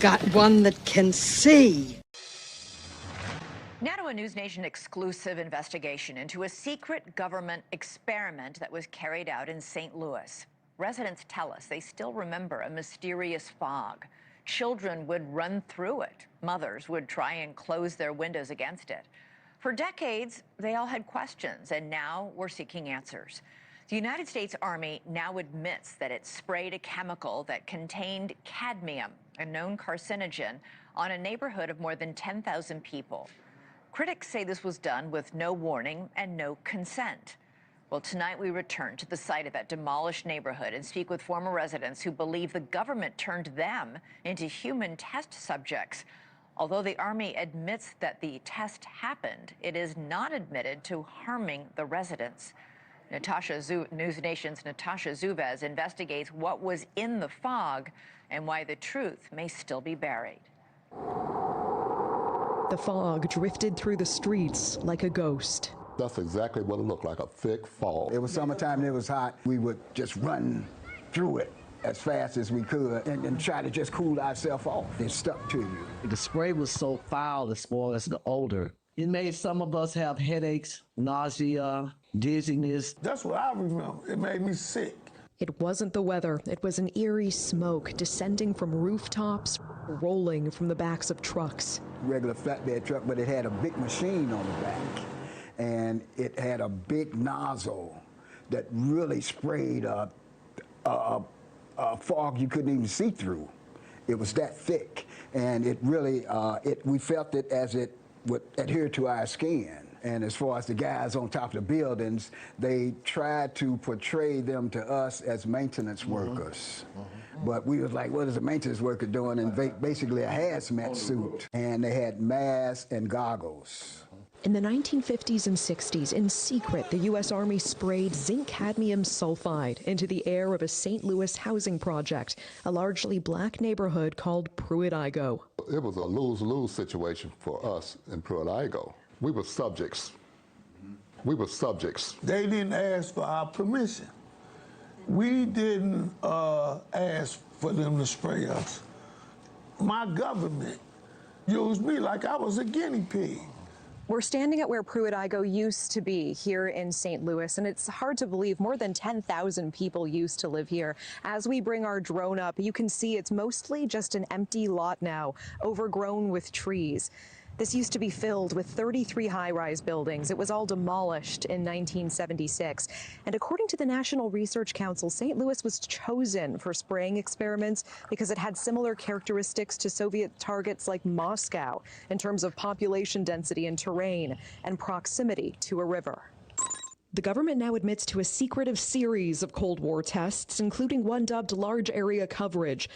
got one that can see. Now to a News Nation exclusive investigation into a secret government experiment that was carried out in St. Louis. Residents tell us they still remember a mysterious fog. Children would run through it. Mothers would try and close their windows against it. For decades, they all had questions, and now we're seeking answers. The United States Army now admits that it sprayed a chemical that contained cadmium, a known carcinogen, on a neighborhood of more than 10,000 people. Critics say this was done with no warning and no consent. Well, tonight we return to the site of that demolished neighborhood and speak with former residents who believe the government turned them into human test subjects. Although the Army admits that the test happened, it is not admitted to harming the residents. News Nation's Natasha Zuvez investigates what was in the fog and why the truth may still be buried. The fog drifted through the streets like a ghost. That's exactly what it looked like, a thick fog. It was summertime and it was hot. We would just run through it as fast as we could and try to just cool ourselves off. It stuck to you. The spray was so foul as far as the odor. It made some of us have headaches, nausea, dizziness. That's what I remember. It made me sick. It wasn't the weather. It was an eerie smoke descending from rooftops, rolling from the backs of trucks. Regular flatbed truck, but it had a big machine on the back. And it had a big nozzle that really sprayed a fog you couldn't even see through. It was that thick. And it really, we felt it as it would adhere to our skin. And as far as the guys on top of the buildings, they tried to portray them to us as maintenance workers. But we was like, what is a maintenance worker doing? And basically a hazmat suit. And they had masks and goggles. In the 1950s and 60s, in secret, the U.S. Army sprayed zinc cadmium sulfide into the air of a St. Louis housing project, a largely black neighborhood called Pruitt-Igoe. It was a lose-lose situation for us in Pruitt-Igoe. We were subjects. We were subjects. They didn't ask for our permission. We didn't ask for them to spray us. My government used me like I was a guinea pig. We're standing at where Pruitt-Igoe used to be here in St. Louis, and it's hard to believe more than 10,000 people used to live here. As we bring our drone up, you can see it's mostly just an empty lot now, overgrown with trees. This used to be filled with 33 high-rise buildings. It was all demolished in 1976. And according to the National Research Council, St. Louis was chosen for spraying experiments because it had similar characteristics to Soviet targets like Moscow in terms of population density and terrain and proximity to a river. The government now admits to a secretive series of Cold War tests, including one dubbed large area coverage.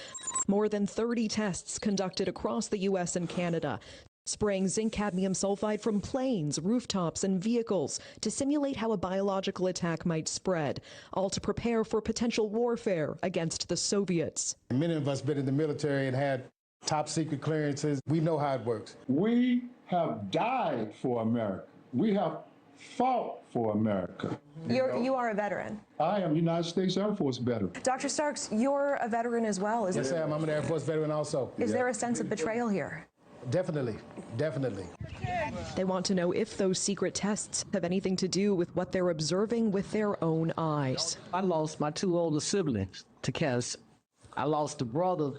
More than 30 tests conducted across the U.S. and Canada, spraying zinc cadmium sulfide from planes, rooftops, and vehicles to simulate how a biological attack might spread, all to prepare for potential warfare against the Soviets. Many of us been in the military and had top secret clearances. We know how it works. We have died for America. We have fought for America. You are a veteran. I am United States Air Force veteran. Dr. Starks, you're a veteran as well, Yes, I am. I'm an Air Force veteran also. Is there a sense of betrayal here? Definitely, definitely. They want to know if those secret tests have anything to do with what they're observing with their own eyes. I lost my two older siblings to cancer. I lost a brother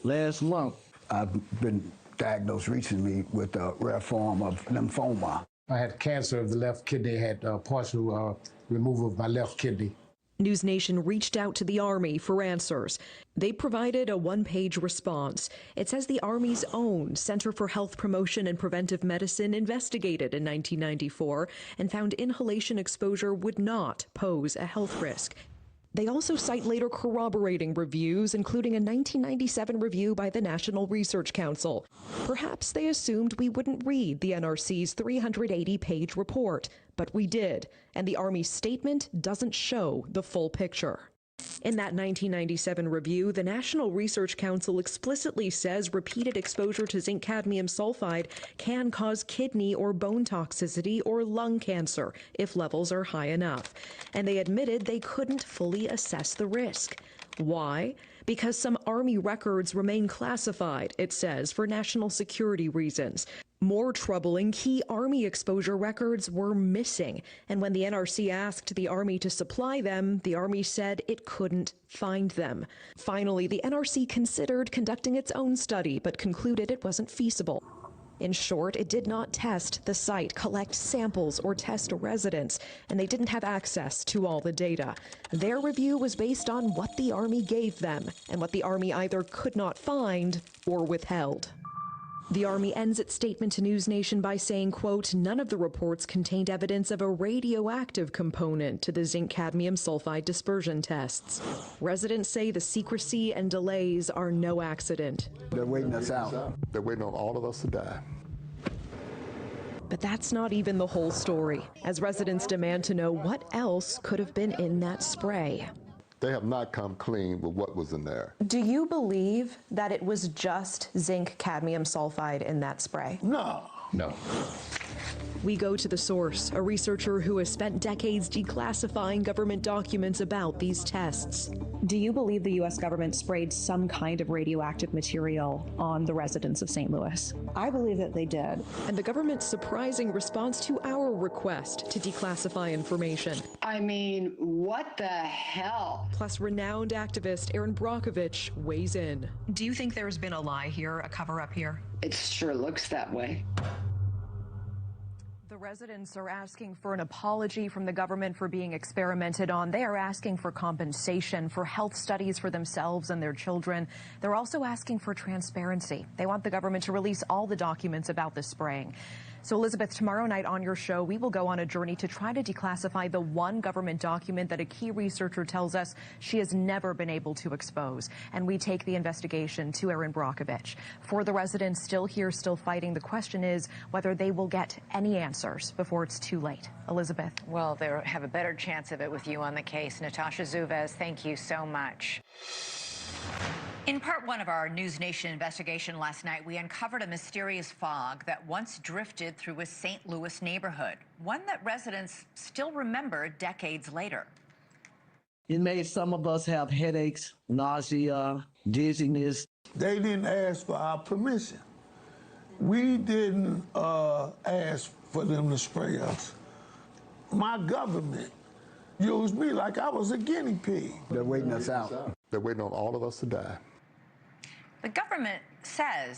last month. I've been diagnosed recently with a rare form of lymphoma. I had cancer of the left kidney, had partial removal of my left kidney. News Nation reached out to the Army for answers. They provided a one-page response. It says the Army's own Center for Health Promotion and Preventive Medicine investigated in 1994 and found inhalation exposure would not pose a health risk. They also cite later corroborating reviews, including a 1997 review by the National Research Council. Perhaps they assumed we wouldn't read the NRC's 380-page report, but we did, and the Army's statement doesn't show the full picture. In that 1997 review, the National Research Council explicitly says repeated exposure to zinc cadmium sulfide can cause kidney or bone toxicity or lung cancer if levels are high enough. And they admitted they couldn't fully assess the risk. Why? because some Army records remain classified, it says, for national security reasons. More troubling, key Army exposure records were missing. And when the NRC asked the Army to supply them, the Army said it couldn't find them. Finally, the NRC considered conducting its own study, but concluded it wasn't feasible. In short, it did not test the site, collect samples, or test residents, and they didn't have access to all the data. Their review was based on what the Army gave them, and what the Army either could not find or withheld. The Army ends its statement to News Nation by saying, quote, none of the reports contained evidence of a radioactive component to the zinc-cadmium sulfide dispersion tests. Residents say the secrecy and delays are no accident. They're waiting us out. They're waiting on all of us to die. But that's not even the whole story, as residents demand to know what else could have been in that spray. They have not come clean with what was in there. Do you believe that it was just zinc cadmium sulfide in that spray? No. No. We go to the source, a researcher who has spent decades declassifying government documents about these tests. Do you believe the U.S. government sprayed some kind of radioactive material on the residents of St. Louis? I believe that they did. And the government's surprising response to our request to declassify information. I mean, what the hell? Plus, renowned activist Erin Brockovich weighs in. Do you think there's been a lie here, a cover-up here? It sure looks that way. The residents are asking for an apology from the government for being experimented on. They are asking for compensation, for health studies for themselves and their children. They're also asking for transparency. They want the government to release all the documents about the spraying. So, Elizabeth, tomorrow night on your show, we will go on a journey to try to declassify the one government document that a key researcher tells us she has never been able to expose. And we take the investigation to Erin Brockovich. For the residents still here, still fighting, the question is whether they will get any answers before it's too late. Elizabeth. Well, they have a better chance of it with you on the case. Natasha Zuvez, thank you so much. In part one of our News Nation investigation last night, we uncovered a mysterious fog that once drifted through a St. Louis neighborhood, one that residents still remember decades later. It made some of us have headaches, nausea, dizziness. They didn't ask for our permission. We didn't ask for them to spray us. My government used me like I was a guinea pig. They're waiting us out. They're waiting on all of us to die. The government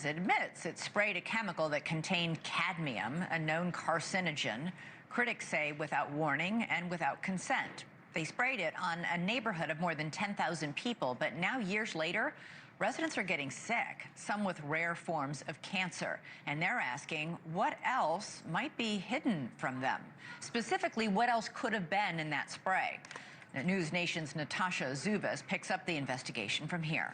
admits it sprayed a chemical that contained cadmium, a known carcinogen, critics say without warning and without consent. They sprayed it on a neighborhood of more than 10,000 people, but now years later, residents are getting sick, some with rare forms of cancer, and they're asking what else might be hidden from them. Specifically, what else could have been in that spray? News Nation's Natasha Zuvez picks up the investigation from here.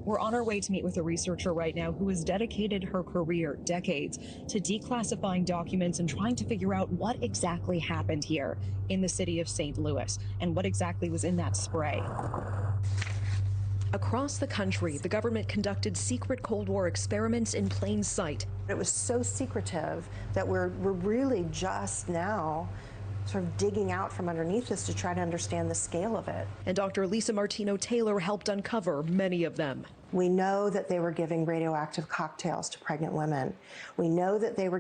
We're on our way to meet with a researcher right now who has dedicated her career, decades, to declassifying documents and trying to figure out what exactly happened here in the city of St. Louis and what exactly was in that spray. Across the country, the government conducted secret Cold War experiments in plain sight. It was so secretive that we're really just now sort of digging out from underneath us to try to understand the scale of it. And Dr. Lisa Martino-Taylor helped uncover many of them. We know that they were giving radioactive cocktails to pregnant women. We know that they were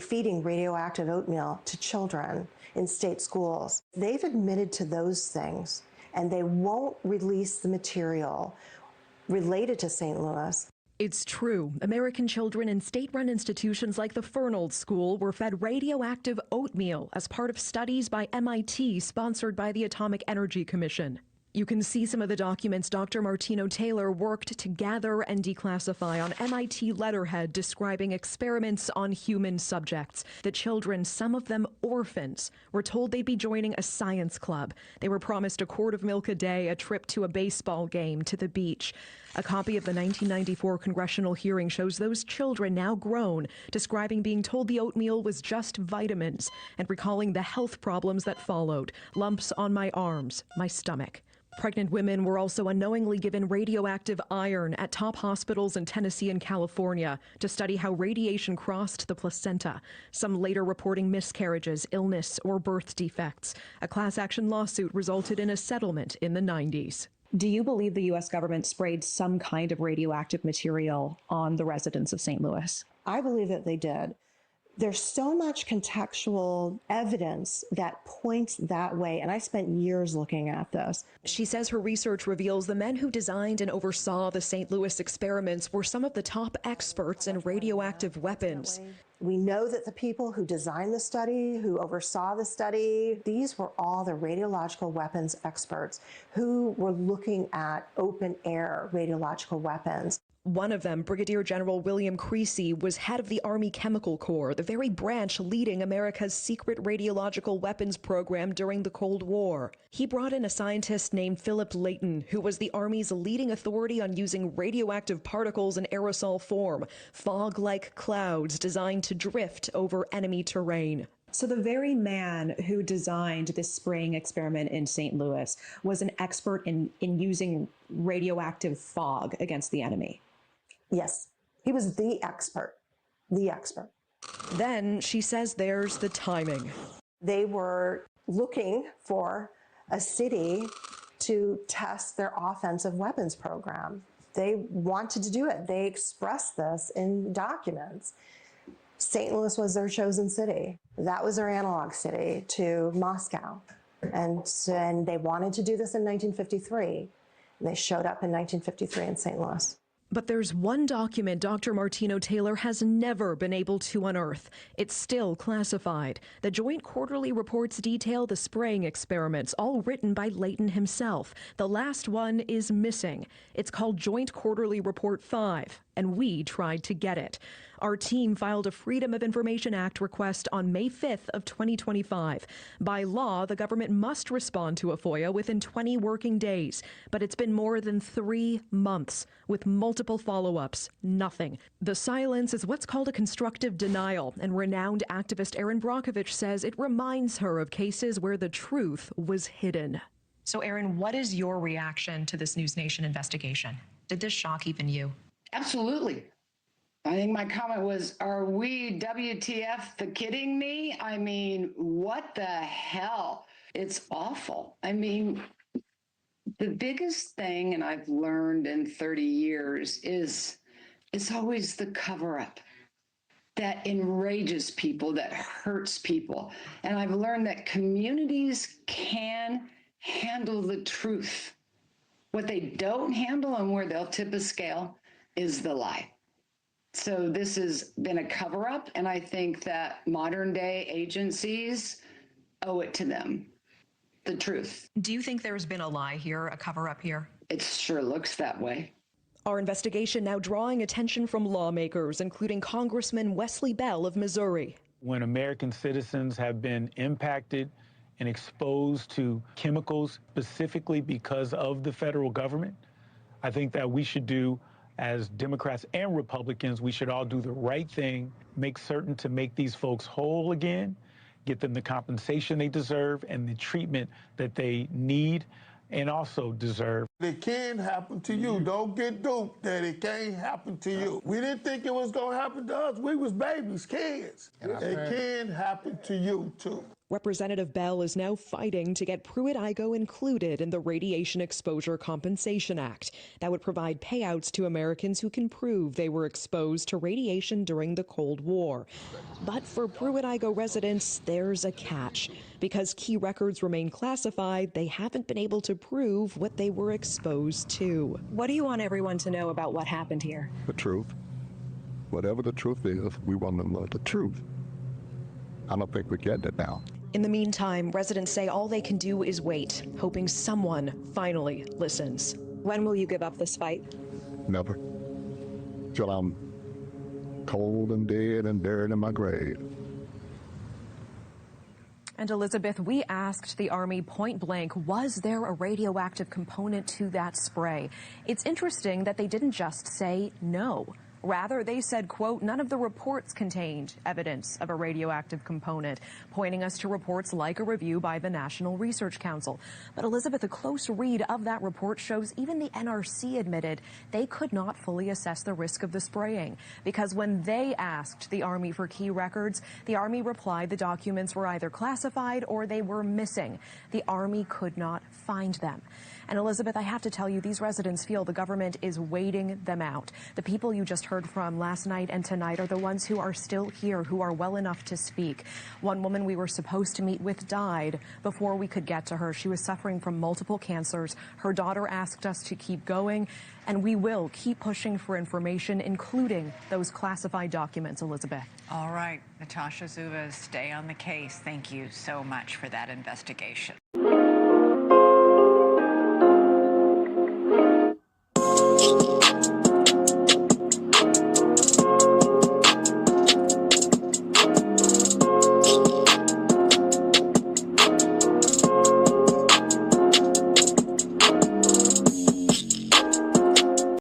feeding radioactive oatmeal to children in state schools. They've admitted to those things, and they won't release the material related to St. Louis. It's true. American children in state-run institutions like the Fernald School were fed radioactive oatmeal as part of studies by MIT sponsored by the Atomic Energy Commission. You can see some of the documents Dr. Martino-Taylor worked to gather and declassify on MIT letterhead describing experiments on human subjects. The children, some of them orphans, were told they'd be joining a science club. They were promised a quart of milk a day, a trip to a baseball game, to the beach. A copy of the 1994 congressional hearing shows those children, now grown, describing being told the oatmeal was just vitamins and recalling the health problems that followed: lumps on my arms, my stomach. Pregnant women were also unknowingly given radioactive iron at top hospitals in Tennessee and California to study how radiation crossed the placenta, some later reporting miscarriages, illness, or birth defects. A class action lawsuit resulted in a settlement in the 90s. Do you believe the U.S. government sprayed some kind of radioactive material on the residents of St. Louis? I believe that they did. There's so much contextual evidence that points that way, and I spent years looking at this. She says her research reveals the men who designed and oversaw the St. Louis experiments were some of the top experts in radioactive weapons. We know that the people who designed the study, who oversaw the study, these were all the radiological weapons experts who were looking at open-air radiological weapons. One of them, Brigadier General William Creasy, was head of the Army Chemical Corps, the very branch leading America's secret radiological weapons program during the Cold War. He brought in a scientist named Philip Layton, who was the Army's leading authority on using radioactive particles in aerosol form, fog-like clouds designed to drift over enemy terrain. So the very man who designed this spraying experiment in St. Louis was an expert in using radioactive fog against the enemy. Yes, he was the expert, the expert. Then she says there's the timing. They were looking for a city to test their offensive weapons program. They wanted to do it. They expressed this in documents. St. Louis was their chosen city. That was their analog city to Moscow. And they wanted to do this in 1953. And they showed up in 1953 in St. Louis. But there's one document Dr. Martino Taylor has never been able to unearth. It's still classified. The Joint Quarterly Reports detail the spraying experiments, all written by Layton himself. The last one is missing. It's called Joint Quarterly Report 5, and we tried to get it. Our team filed a Freedom of Information Act request on May 5th of 2025. By law, the government must respond to a FOIA within 20 working days. But it's been more than 3 months with multiple follow-ups. Nothing. The silence is what's called a constructive denial, and renowned activist Erin Brockovich says it reminds her of cases where the truth was hidden. So, Erin, what is your reaction to this News Nation investigation? Did this shock even you? Absolutely. I think my comment was, are we WTF the kidding me? I mean, what the hell? It's awful. I mean, the biggest thing, and I've learned in 30 years, is it's always the cover-up that enrages people, that hurts people. And I've learned that communities can handle the truth. What they don't handle and where they'll tip a scale is the lie. So this has been a cover-up, and I think that modern-day agencies owe it to them, the truth. Do you think there's been a lie here, a cover-up here? It sure looks that way. Our investigation now drawing attention from lawmakers, including Congressman Wesley Bell of Missouri. When American citizens have been impacted and exposed to chemicals specifically because of the federal government, I think that we should do, as Democrats and Republicans, we should all do the right thing, make certain to make these folks whole again, get them the compensation they deserve and the treatment that they need and also deserve. It can happen to you. Don't get duped that it can't happen to you. We didn't think it was going to happen to us. We was babies, kids. It can happen to you, too. Representative Bell is now fighting to get Pruitt-Igoe included in the Radiation Exposure Compensation Act. That would provide payouts to Americans who can prove they were exposed to radiation during the Cold War. But for Pruitt-Igoe residents, there's a catch. Because key records remain classified, they haven't been able to prove what they were exposed to. What do you want everyone to know about what happened here? The truth. Whatever the truth is, we want to know the truth. I don't think we're getting it now. In the meantime, residents say all they can do is wait, hoping someone finally listens. When will you give up this fight? Never. Till I'm cold and dead and buried in my grave. And Elizabeth, we asked the Army point blank, was there a radioactive component to that spray? It's interesting that they didn't just say no. Rather, they said, quote, none of the reports contained evidence of a radioactive component, pointing us to reports like a review by the National Research Council. But Elizabeth, a close read of that report shows even the NRC admitted they could not fully assess the risk of the spraying, because when they asked the Army for key records, the Army replied the documents were either classified or they were missing. The Army could not find them. And Elizabeth, I have to tell you, these residents feel the government is waiting them out. The people you just heard from last night and tonight are the ones who are still here, who are well enough to speak. One woman we were supposed to meet with died before we could get to her. She was suffering from multiple cancers. Her daughter asked us to keep going, and we will keep pushing for information, including those classified documents, Elizabeth. All right, Natasha Zuba, stay on the case. Thank you so much for that investigation.